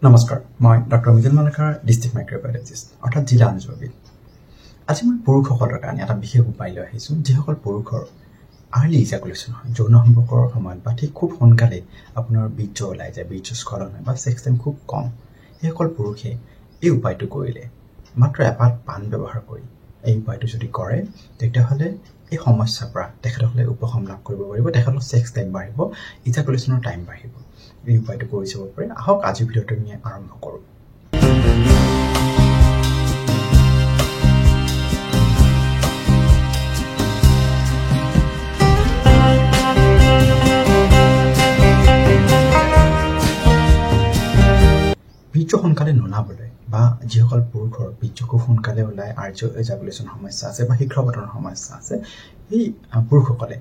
নমস্কাৰ মই doctor মিজেল Malakar district মাইক্ৰোবায়োলজিষ্ট অৰ্থাৎ জিলা অনুযোগী আজি মই পুৰুষসকলৰ কাৰণে এটা বিশেষ উপায় লৈ আহিছোঁ যিসকল পুৰুষৰ আৰ্লি ইজাকুলেশ্যন হয় যৌন সম্পৰ্কৰ সময়ত বা ঠিক খুব সোনকালে আপোনাৰ বীৰ্য ওলাই যায় বীৰ্যস্খলন হয় বা ছেক্স টাইম খুব কম সেইসকল পুৰুষে এই উপায়টো কৰিলে মাত্ৰ এপাত পান ব্যৱহাৰ কৰি এই উপায়টো যদি কৰে তেতিয়াহ'লে এই সমস্যাৰ পৰা তেখেতসকলে উপশম লাভ কৰিব পাৰিব তেখেতসকলৰ ছেক্স টাইম বাঢ়িব ইজাকুলেশ্যনৰ টাইম বাঢ়িব এই উপায়টো কৰি চাব পাৰে আহক আজিৰ ভিডিঅ'টো আমি আৰম্ভ কৰোঁ বীৰ্য সোনকালে নোলাবলৈ বা যিসকল পুৰুষৰ বীৰ্য খুব সোনকালে ওলাই আৰ্য ইজাকুলেশ্যন সমস্যা আছে বা শীঘ্ৰপতনৰ সমস্যা আছে সেই পুৰুষসকলে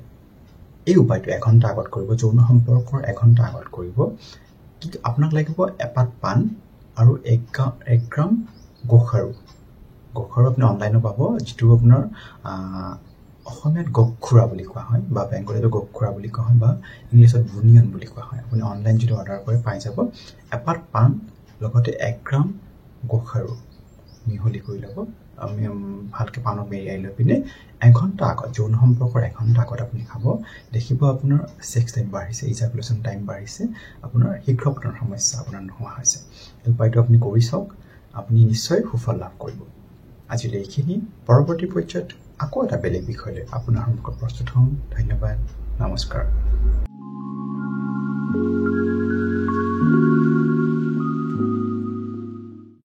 এই উপায়টো এঘণ্টা আগত কৰিব যৌন সম্পৰ্কৰ এঘণ্টা আগত কৰিব কিন্তু আপোনাক লাগিব এপাত পান আৰু 1 গ্ৰাম গোখাৰু আপুনি অনলাইনত পাব যিটো আপোনাৰ অসমীয়াত গখুৰা বুলি কোৱা হয় বা বেংগলীত গখুৰা বুলি কোৱা হয় বা ইংলিছত বুনিয়ন বুলি কোৱা হয় আপুনি অনলাইন যদি অৰ্ডাৰ কৰে পাই যাব এপাত পান লগতে 1 গ্ৰাম গোখাৰু মিহলি কৰি ল'ব আমি ভালকৈ পানক মেৰিয়াই লৈ পিনে এঘণ্টা আগত যৌন সম্পৰ্কৰ এঘণ্টা আগত আপুনি খাব দেখিব আপোনাৰ ছেক্স টাইম বাঢ়িছে ইজাকুলেশ্যন টাইম বাঢ়িছে আপোনাৰ শীঘ্ৰপতনৰ সমস্যা আপোনাৰ নোহোৱা হৈছে এই উপায়টো আপুনি কৰি চাওক আপুনি নিশ্চয় সুফল লাভ কৰিব আজিলৈ এইখিনি পৰৱৰ্তী পৰ্যায়ত আকৌ এটা বেলেগ বিষয় লৈ আপোনাৰ সন্মুখত প্ৰস্তুত হ'ম ধন্যবাদ নমস্কাৰ